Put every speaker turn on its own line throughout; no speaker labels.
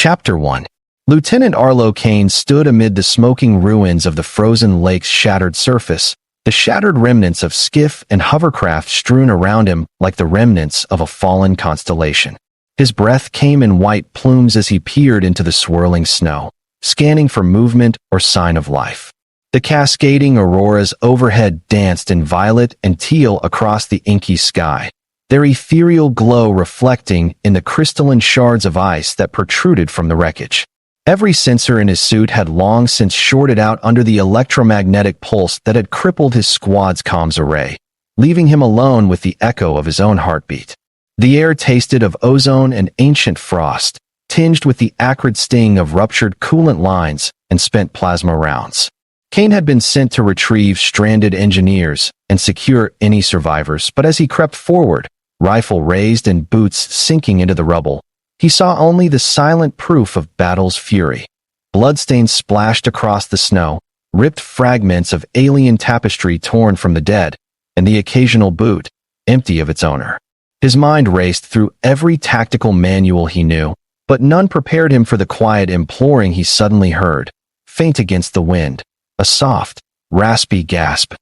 Chapter 1. Lieutenant Arlo Kane stood amid the smoking ruins of the frozen lake's shattered surface, the shattered remnants of skiff and hovercraft strewn around him like the remnants of a fallen constellation. His breath came in white plumes as he peered into the swirling snow, scanning for movement or sign of life. The cascading auroras overhead danced in violet and teal across the inky sky, their ethereal glow reflecting in the crystalline shards of ice that protruded from the wreckage. Every sensor in his suit had long since shorted out under the electromagnetic pulse that had crippled his squad's comms array, leaving him alone with the echo of his own heartbeat. The air tasted of ozone and ancient frost, tinged with the acrid sting of ruptured coolant lines and spent plasma rounds. Kane had been sent to retrieve stranded engineers and secure any survivors, but as he crept forward, rifle raised and boots sinking into the rubble, he saw only the silent proof of battle's fury. Bloodstains splashed across the snow, ripped fragments of alien tapestry torn from the dead, and the occasional boot, empty of its owner. His mind raced through every tactical manual he knew, but none prepared him for the quiet imploring he suddenly heard, faint against the wind, a soft, raspy gasp,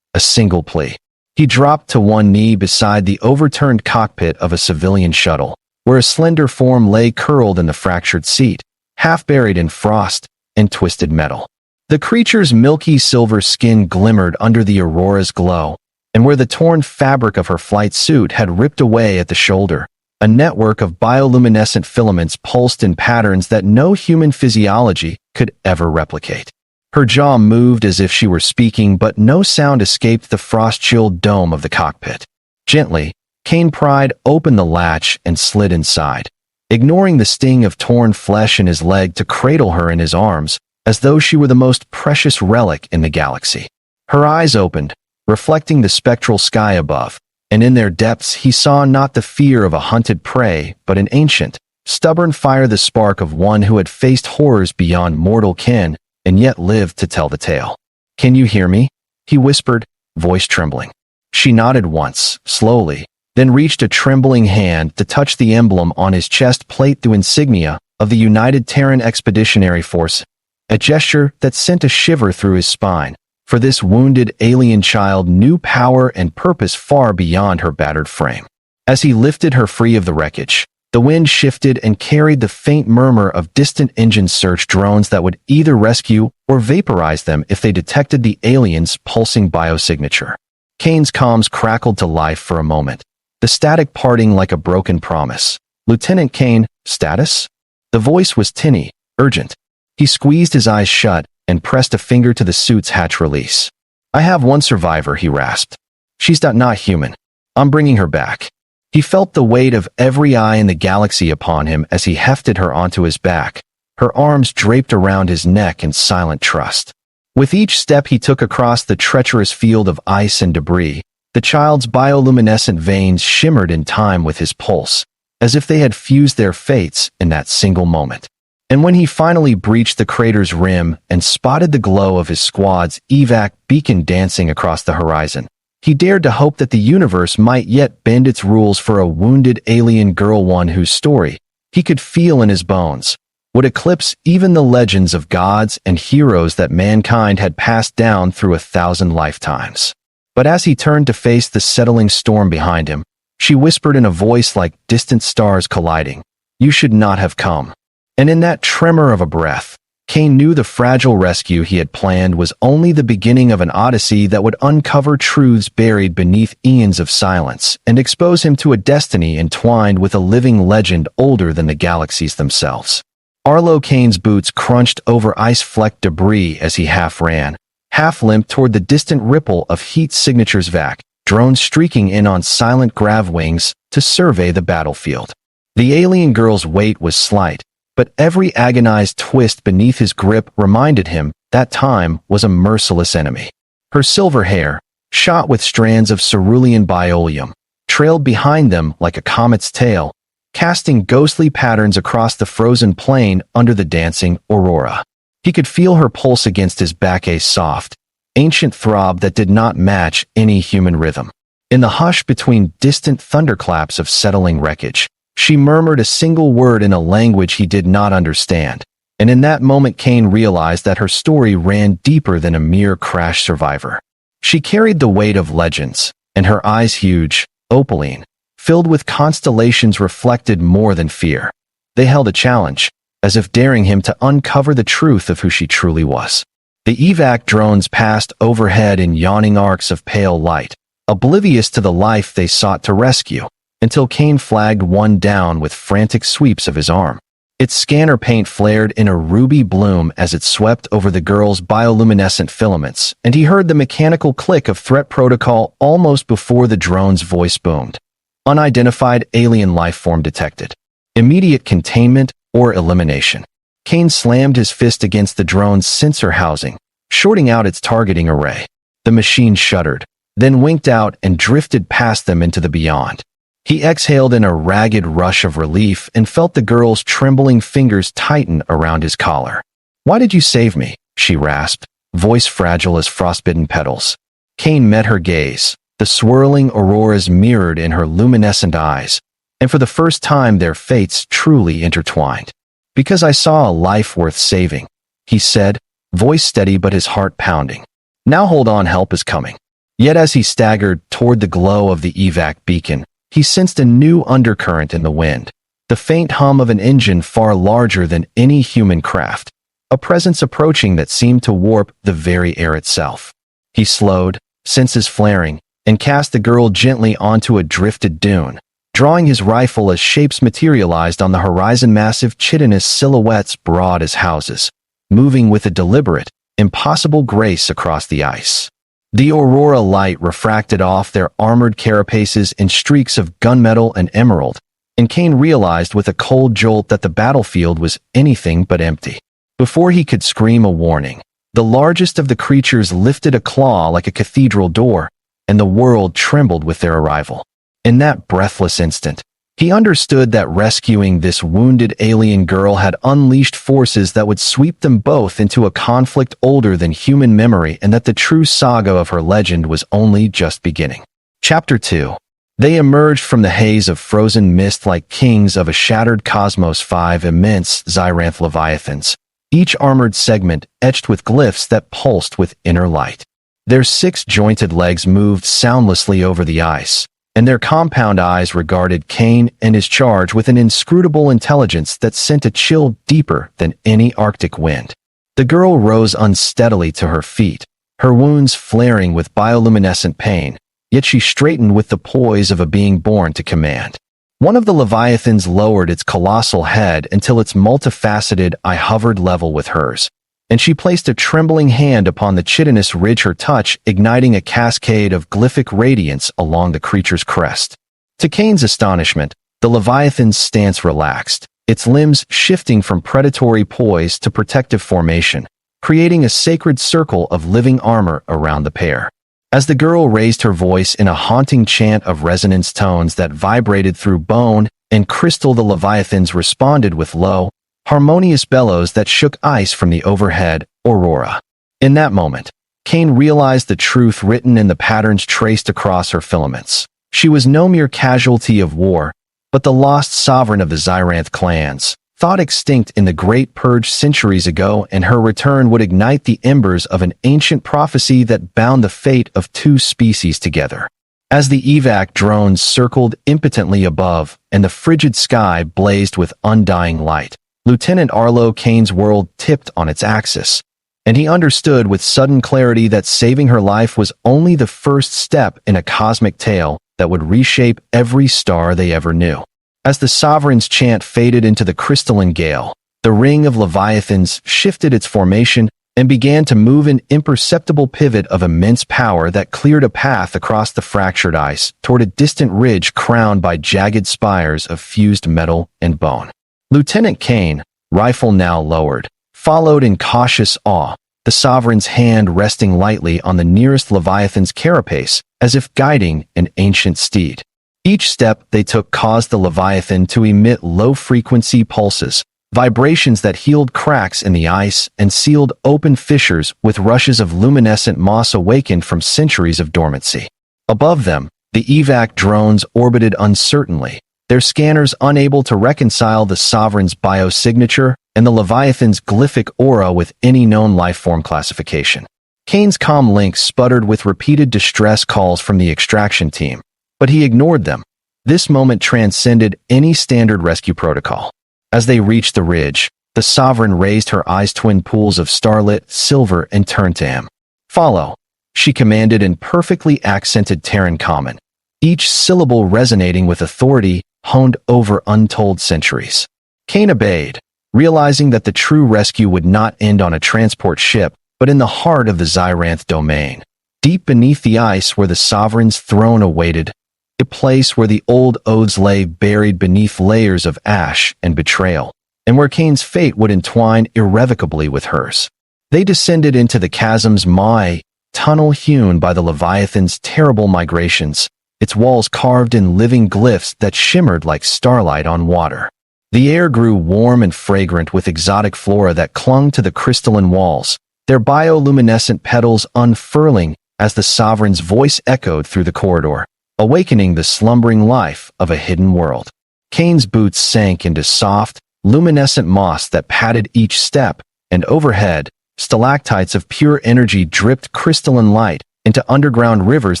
a single plea. He dropped to one knee beside the overturned cockpit of a civilian shuttle, where a slender form lay curled in the fractured seat, half buried in frost and twisted metal. The creature's milky silver skin glimmered under the aurora's glow, and where the torn fabric of her flight suit had ripped away at the shoulder, a network of bioluminescent filaments pulsed in patterns that no human physiology could ever replicate. Her jaw moved as if she were speaking, but no sound escaped the frost-chilled dome of the cockpit. Gently, Kane pried open the latch and slid inside, ignoring the sting of torn flesh in his leg to cradle her in his arms, as though she were the most precious relic in the galaxy. Her eyes opened, reflecting the spectral sky above, and in their depths he saw not the fear of a hunted prey, but an ancient, stubborn fire, the spark of one who had faced horrors beyond mortal ken, and yet lived to tell the tale. "Can you hear me?" he whispered, voice trembling. She nodded once, slowly, then reached a trembling hand to touch the emblem on his chest plate, the insignia of the United Terran Expeditionary Force, a gesture that sent a shiver through his spine, for this wounded alien child knew power and purpose far beyond her battered frame. As he lifted her free of the wreckage, the wind shifted and carried the faint murmur of distant engine search drones that would either rescue or vaporize them if they detected the alien's pulsing biosignature. Kane's comms crackled to life for a moment, the static parting like a broken promise. "Lieutenant Kane, status?" The voice was tinny, urgent. He squeezed his eyes shut and pressed a finger to the suit's hatch release. "I have one survivor," he rasped. "She's not human. I'm bringing her back." He felt the weight of every eye in the galaxy upon him as he hefted her onto his back, her arms draped around his neck in silent trust. With each step he took across the treacherous field of ice and debris, the child's bioluminescent veins shimmered in time with his pulse, as if they had fused their fates in that single moment. And when he finally breached the crater's rim and spotted the glow of his squad's evac beacon dancing across the horizon, he dared to hope that the universe might yet bend its rules for a wounded alien girl, one whose story, he could feel in his bones, would eclipse even the legends of gods and heroes that mankind had passed down through 1,000 lifetimes. But as he turned to face the settling storm behind him, she whispered in a voice like distant stars colliding, "You should not have come." And in that tremor of a breath, Kane knew the fragile rescue he had planned was only the beginning of an odyssey that would uncover truths buried beneath eons of silence and expose him to a destiny entwined with a living legend older than the galaxies themselves. Arlo Kane's boots crunched over ice-flecked debris as he half ran, half limped toward the distant ripple of heat signatures vac, drones streaking in on silent grav wings to survey the battlefield. The alien girl's weight was slight, but every agonized twist beneath his grip reminded him that time was a merciless enemy. Her silver hair, shot with strands of cerulean bioleum, trailed behind them like a comet's tail, casting ghostly patterns across the frozen plain under the dancing aurora. He could feel her pulse against his back, a soft, ancient throb that did not match any human rhythm. In the hush between distant thunderclaps of settling wreckage, She murmured a single word in a language he did not understand, and in that moment Kane realized that her story ran deeper than a mere crash survivor. She carried the weight of legends, and her eyes huge, opaline, filled with constellations reflected more than fear. They held a challenge, as if daring him to uncover the truth of who she truly was. The evac drones passed overhead in yawning arcs of pale light, oblivious to the life they sought to rescue, until Kane flagged one down with frantic sweeps of his arm. Its scanner paint flared in a ruby bloom as it swept over the girl's bioluminescent filaments, and he heard the mechanical click of threat protocol almost before the drone's voice boomed. Unidentified alien life form detected. Immediate containment or elimination. Kane slammed his fist against the drone's sensor housing, shorting out its targeting array. The machine shuddered, then winked out and drifted past them into the beyond. He exhaled in a ragged rush of relief and felt the girl's trembling fingers tighten around his collar. "Why did you save me?" she rasped, voice fragile as frostbitten petals. Kane met her gaze, the swirling auroras mirrored in her luminescent eyes, and for the first time their fates truly intertwined. "Because I saw a life worth saving," he said, voice steady but his heart pounding. "Now hold on, help is coming." Yet as he staggered toward the glow of the evac beacon, he sensed a new undercurrent in the wind, the faint hum of an engine far larger than any human craft, a presence approaching that seemed to warp the very air itself. He slowed, senses flaring, and cast the girl gently onto a drifted dune, drawing his rifle as shapes materialized on the horizon, massive chitinous silhouettes broad as houses, moving with a deliberate, impossible grace across the ice. The aurora light refracted off their armored carapaces in streaks of gunmetal and emerald, and Kane realized with a cold jolt that the battlefield was anything but empty. Before he could scream a warning, the largest of the creatures lifted a claw like a cathedral door, and the world trembled with their arrival. In that breathless instant, he understood that rescuing this wounded alien girl had unleashed forces that would sweep them both into a conflict older than human memory, and that the true saga of her legend was only just beginning. Chapter 2. They emerged from the haze of frozen mist like kings of a shattered cosmos, 5 immense Zyranth leviathans, each armored segment etched with glyphs that pulsed with inner light. Their 6 jointed legs moved soundlessly over the ice, and their compound eyes regarded Kane and his charge with an inscrutable intelligence that sent a chill deeper than any Arctic wind. The girl rose unsteadily to her feet, her wounds flaring with bioluminescent pain, yet she straightened with the poise of a being born to command. One of the leviathans lowered its colossal head until its multifaceted eye hovered level with hers, and she placed a trembling hand upon the chitinous ridge, her touch igniting a cascade of glyphic radiance along the creature's crest. To Kane's astonishment, the leviathan's stance relaxed, its limbs shifting from predatory poise to protective formation, creating a sacred circle of living armor around the pair. As the girl raised her voice in a haunting chant of resonance tones that vibrated through bone and crystal, the leviathans responded with low, harmonious bellows that shook ice from the overhead aurora. In that moment, Kane realized the truth written in the patterns traced across her filaments. She was no mere casualty of war, but the lost sovereign of the Zyranth clans, thought extinct in the Great Purge centuries ago, and her return would ignite the embers of an ancient prophecy that bound the fate of 2 species together. As the evac drones circled impotently above and the frigid sky blazed with undying light, Lieutenant Arlo Kane's world tipped on its axis, and he understood with sudden clarity that saving her life was only the first step in a cosmic tale that would reshape every star they ever knew. As the Sovereign's chant faded into the crystalline gale, the ring of leviathans shifted its formation and began to move an imperceptible pivot of immense power that cleared a path across the fractured ice toward a distant ridge crowned by jagged spires of fused metal and bone. Lieutenant Kane, rifle now lowered, followed in cautious awe, the Sovereign's hand resting lightly on the nearest leviathan's carapace, as if guiding an ancient steed. Each step they took caused the leviathan to emit low-frequency pulses, vibrations that healed cracks in the ice and sealed open fissures with rushes of luminescent moss awakened from centuries of dormancy. Above them, the evac drones orbited uncertainly, their scanners unable to reconcile the Sovereign's biosignature and the Leviathan's glyphic aura with any known lifeform classification. Kane's comm link sputtered with repeated distress calls from the extraction team, but he ignored them. This moment transcended any standard rescue protocol. As they reached the ridge, the Sovereign raised her eyes twin pools of starlit silver and turned to him. "Follow," she commanded in perfectly accented Terran common, each syllable resonating with authority honed over untold centuries. Kane obeyed, realizing that the true rescue would not end on a transport ship, but in the heart of the Zyranth domain, deep beneath the ice where the Sovereign's throne awaited, a place where the old oaths lay buried beneath layers of ash and betrayal, and where Kane's fate would entwine irrevocably with hers. They descended into the chasm's maw, tunnel hewn by the Leviathan's terrible migrations, its walls carved in living glyphs that shimmered like starlight on water. The air grew warm and fragrant with exotic flora that clung to the crystalline walls, their bioluminescent petals unfurling as the Sovereign's voice echoed through the corridor, awakening the slumbering life of a hidden world. Kane's boots sank into soft, luminescent moss that padded each step, and overhead, stalactites of pure energy dripped crystalline light into underground rivers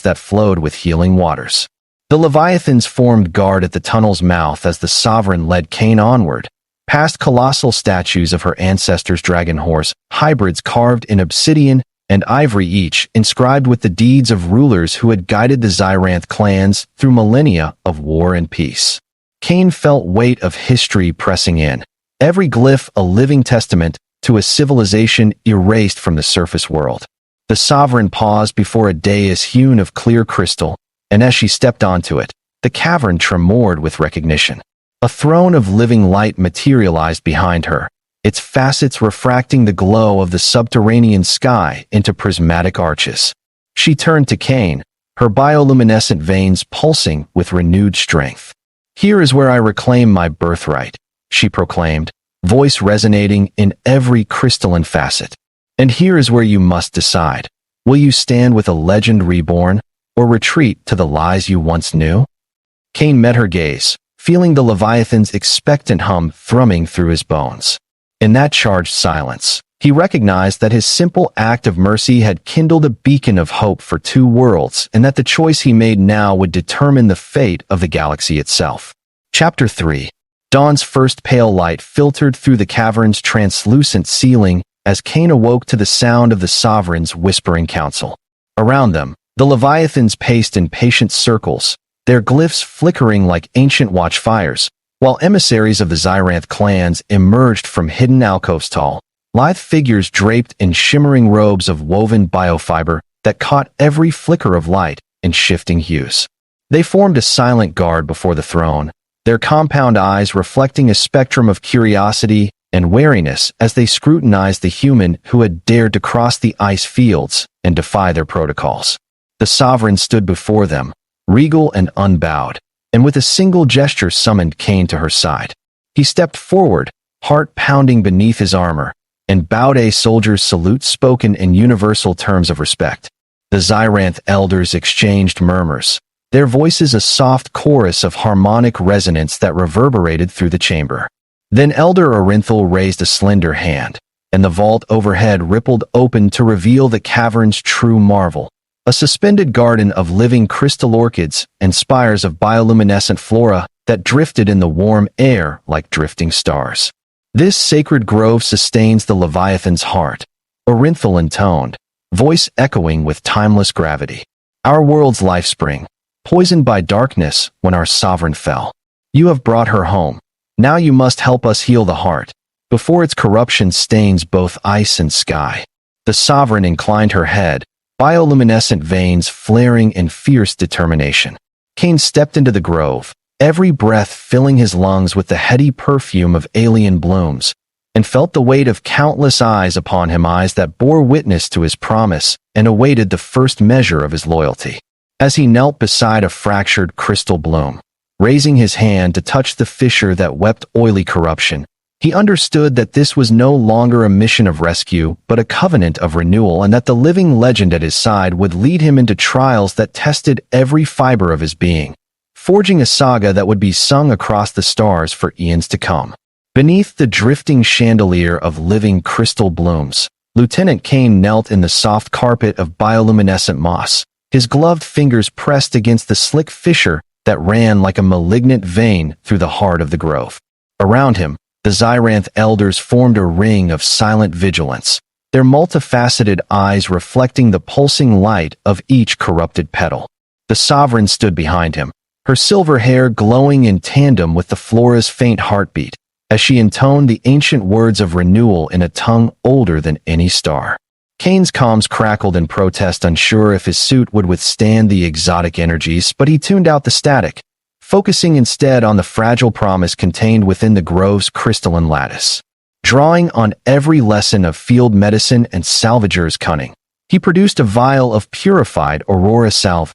that flowed with healing waters. The Leviathans formed guard at the tunnel's mouth as the Sovereign led Kane onward, past colossal statues of her ancestors' dragon horse, hybrids carved in obsidian and ivory, each inscribed with the deeds of rulers who had guided the Zyranth clans through millennia of war and peace. Kane felt weight of history pressing in, every glyph a living testament to a civilization erased from the surface world. The Sovereign paused before a dais hewn of clear crystal, and as she stepped onto it, the cavern tremored with recognition. A throne of living light materialized behind her, its facets refracting the glow of the subterranean sky into prismatic arches. She turned to Kane, her bioluminescent veins pulsing with renewed strength. "Here is where I reclaim my birthright," she proclaimed, voice resonating in every crystalline facet. "And here is where you must decide. Will you stand with a legend reborn, or retreat to the lies you once knew?" Kane met her gaze, feeling the Leviathan's expectant hum thrumming through his bones. In that charged silence, he recognized that his simple act of mercy had kindled a beacon of hope for two worlds, and that the choice he made now would determine the fate of the galaxy itself. Chapter 3. Dawn's first pale light filtered through the cavern's translucent ceiling as Kane awoke to the sound of the Sovereign's whispering counsel. Around them, the Leviathans paced in patient circles, their glyphs flickering like ancient watchfires, while emissaries of the Zyranth clans emerged from hidden alcoves, tall, lithe figures draped in shimmering robes of woven biofiber that caught every flicker of light in shifting hues. They formed a silent guard before the throne, their compound eyes reflecting a spectrum of curiosity and wariness as they scrutinized the human who had dared to cross the ice fields and defy their protocols. The Sovereign stood before them, regal and unbowed, and with a single gesture summoned Kane to her side. He stepped forward, heart pounding beneath his armor, and bowed a soldier's salute spoken in universal terms of respect. The Zyranth elders exchanged murmurs, their voices a soft chorus of harmonic resonance that reverberated through the chamber. Then Elder Orinthal raised a slender hand, and the vault overhead rippled open to reveal the cavern's true marvel, a suspended garden of living crystal orchids and spires of bioluminescent flora that drifted in the warm air like drifting stars. "This sacred grove sustains the Leviathan's heart," Orinthal intoned, voice echoing with timeless gravity. "Our world's lifespring, poisoned by darkness when our Sovereign fell. You have brought her home. Now you must help us heal the heart, before its corruption stains both ice and sky." The Sovereign inclined her head, bioluminescent veins flaring in fierce determination. Kane stepped into the grove, every breath filling his lungs with the heady perfume of alien blooms, and felt the weight of countless eyes upon him, eyes that bore witness to his promise and awaited the first measure of his loyalty. As he knelt beside a fractured crystal bloom, raising his hand to touch the fissure that wept oily corruption, he understood that this was no longer a mission of rescue, but a covenant of renewal, and that the living legend at his side would lead him into trials that tested every fiber of his being, forging a saga that would be sung across the stars for eons to come. Beneath the drifting chandelier of living crystal blooms, Lieutenant Kane knelt in the soft carpet of bioluminescent moss, his gloved fingers pressed against the slick fissure that ran like a malignant vein through the heart of the grove. Around him, the Zyranth elders formed a ring of silent vigilance, their multifaceted eyes reflecting the pulsing light of each corrupted petal. The sovereign stood behind him, her silver hair glowing in tandem with the flora's faint heartbeat, as she intoned the ancient words of renewal in a tongue older than any star. Kane's comms crackled in protest, unsure if his suit would withstand the exotic energies, but he tuned out the static, focusing instead on the fragile promise contained within the grove's crystalline lattice. Drawing on every lesson of field medicine and salvager's cunning, he produced a vial of purified aurora salve,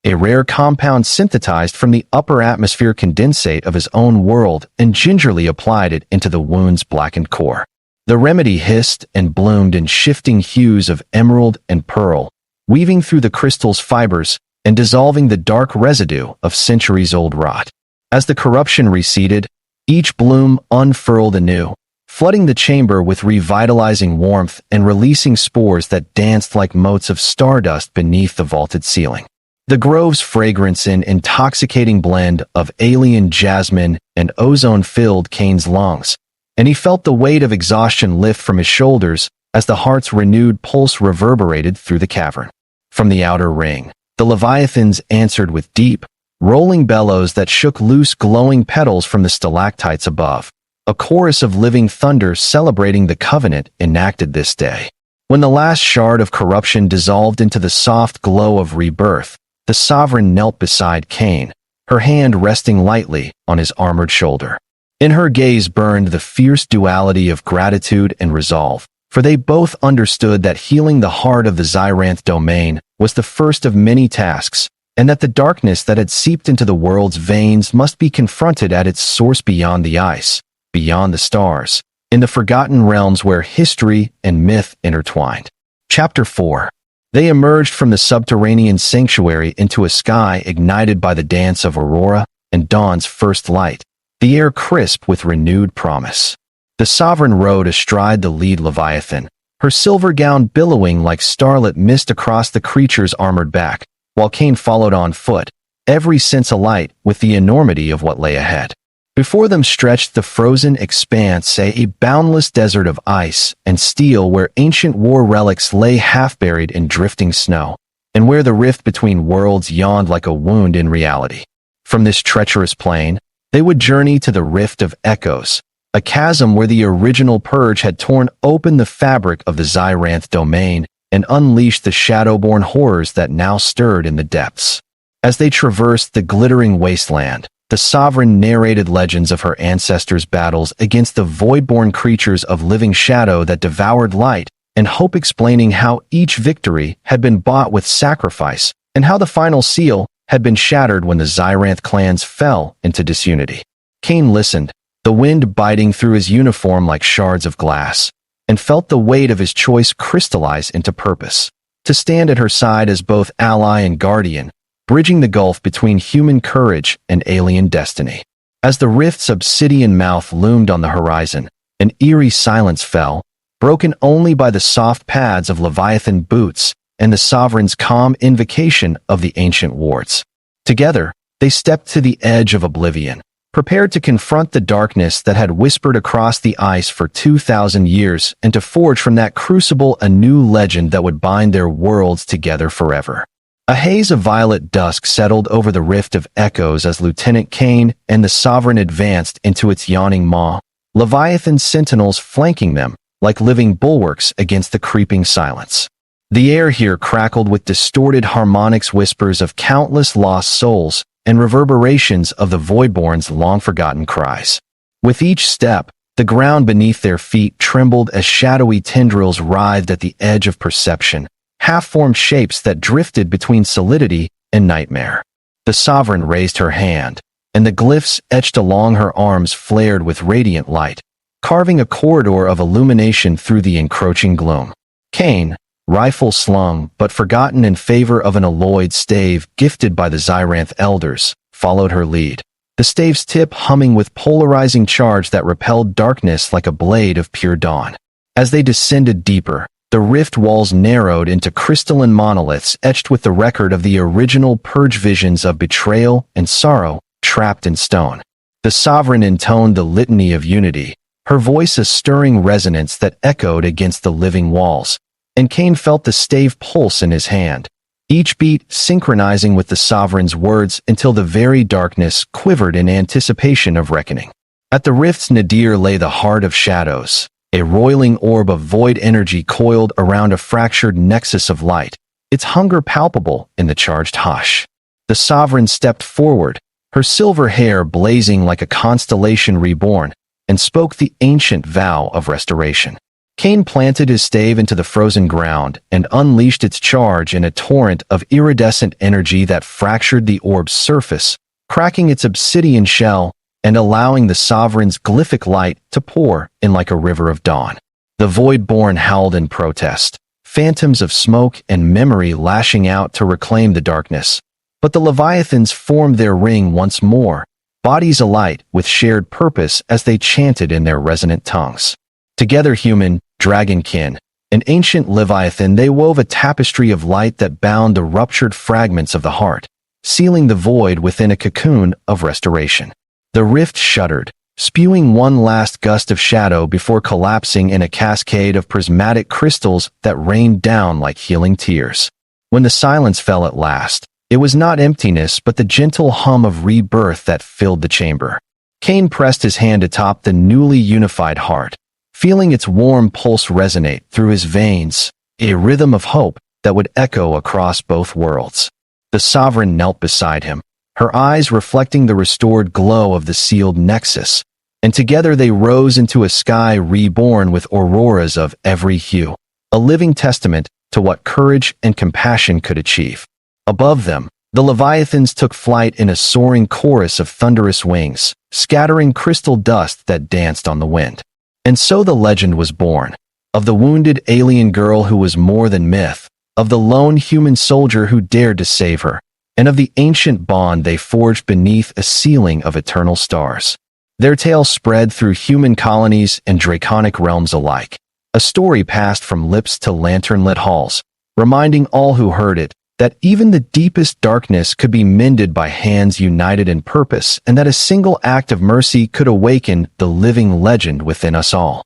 a rare compound synthesized from the upper atmosphere condensate of his own world, and gingerly applied it into the wound's blackened core. The remedy hissed and bloomed in shifting hues of emerald and pearl, weaving through the crystal's fibers and dissolving the dark residue of centuries-old rot. As the corruption receded, each bloom unfurled anew, flooding the chamber with revitalizing warmth and releasing spores that danced like motes of stardust beneath the vaulted ceiling. The grove's fragrance, an intoxicating blend of alien jasmine and ozone filled Kane's lungs, and he felt the weight of exhaustion lift from his shoulders as the heart's renewed pulse reverberated through the cavern. From the outer ring, the leviathans answered with deep, rolling bellows that shook loose glowing petals from the stalactites above, a chorus of living thunder celebrating the covenant enacted this day. When the last shard of corruption dissolved into the soft glow of rebirth, the sovereign knelt beside Kane, her hand resting lightly on his armored shoulder. In her gaze burned the fierce duality of gratitude and resolve, for they both understood that healing the heart of the Zyranth domain was the first of many tasks, and that the darkness that had seeped into the world's veins must be confronted at its source beyond the ice, beyond the stars, in the forgotten realms where history and myth intertwined. Chapter 4. They emerged from the subterranean sanctuary into a sky ignited by the dance of aurora and dawn's first light, the air crisp with renewed promise. The sovereign rode astride the lead leviathan, her silver gown billowing like starlit mist across the creature's armored back, while Kane followed on foot, every sense alight with the enormity of what lay ahead. Before them stretched the frozen expanse, a boundless desert of ice and steel where ancient war relics lay half-buried in drifting snow, and where the rift between worlds yawned like a wound in reality. From this treacherous plain, they would journey to the Rift of Echoes, a chasm where the original Purge had torn open the fabric of the Zyranth domain and unleashed the shadowborn horrors that now stirred in the depths. As they traversed the glittering wasteland, the sovereign narrated legends of her ancestors' battles against the voidborn creatures of living shadow that devoured light, and hope, explaining how each victory had been bought with sacrifice, and how the final seal had been shattered when the Zyranth clans fell into disunity. Kane listened, the wind biting through his uniform like shards of glass, and felt the weight of his choice crystallize into purpose, to stand at her side as both ally and guardian, bridging the gulf between human courage and alien destiny. As the rift's obsidian mouth loomed on the horizon, an eerie silence fell, broken only by the soft pads of leviathan boots and the sovereign's calm invocation of the ancient wards. Together, they stepped to the edge of oblivion, prepared to confront the darkness that had whispered across the ice for 2,000 years and to forge from that crucible a new legend that would bind their worlds together forever. A haze of violet dusk settled over the Rift of Echoes as Lieutenant Kane and the Sovereign advanced into its yawning maw, Leviathan sentinels flanking them like living bulwarks against the creeping silence. The air here crackled with distorted harmonics, whispers of countless lost souls, and reverberations of the Voidborn's long-forgotten cries. With each step, the ground beneath their feet trembled as shadowy tendrils writhed at the edge of perception, half-formed shapes that drifted between solidity and nightmare. The Sovereign raised her hand, and the glyphs etched along her arms flared with radiant light, carving a corridor of illumination through the encroaching gloom. Kane, rifle slung but forgotten in favor of an alloyed stave gifted by the Zyranth elders, followed her lead, the stave's tip humming with polarizing charge that repelled darkness like a blade of pure dawn. As they descended deeper, the rift walls narrowed into crystalline monoliths etched with the record of the original Purge visions of betrayal and sorrow trapped in stone. The Sovereign intoned the litany of unity, her voice a stirring resonance that echoed against the living walls, and Cain felt the stave pulse in his hand, each beat synchronizing with the Sovereign's words until the very darkness quivered in anticipation of reckoning. At the rift's nadir lay the heart of shadows, a roiling orb of void energy coiled around a fractured nexus of light, its hunger palpable in the charged hush. The Sovereign stepped forward, her silver hair blazing like a constellation reborn, and spoke the ancient vow of restoration. Cain planted his stave into the frozen ground and unleashed its charge in a torrent of iridescent energy that fractured the orb's surface, cracking its obsidian shell and allowing the Sovereign's glyphic light to pour in like a river of dawn. The Voidborn howled in protest, phantoms of smoke and memory lashing out to reclaim the darkness. But the Leviathans formed their ring once more, bodies alight with shared purpose as they chanted in their resonant tongues. Together human, dragonkin, and ancient Leviathan, they wove a tapestry of light that bound the ruptured fragments of the heart, sealing the void within a cocoon of restoration. The rift shuddered, spewing one last gust of shadow before collapsing in a cascade of prismatic crystals that rained down like healing tears. When the silence fell at last, it was not emptiness but the gentle hum of rebirth that filled the chamber. Cain pressed his hand atop the newly unified heart, feeling its warm pulse resonate through his veins, a rhythm of hope that would echo across both worlds. The Sovereign knelt beside him, her eyes reflecting the restored glow of the sealed nexus, and together they rose into a sky reborn with auroras of every hue, a living testament to what courage and compassion could achieve. Above them, the Leviathans took flight in a soaring chorus of thunderous wings, scattering crystal dust that danced on the wind. And so the legend was born, of the wounded alien girl who was more than myth, of the lone human soldier who dared to save her, and of the ancient bond they forged beneath a ceiling of eternal stars. Their tale spread through human colonies and draconic realms alike, a story passed from lips to lantern-lit halls, reminding all who heard it that even the deepest darkness could be mended by hands united in purpose, and that a single act of mercy could awaken the living legend within us all.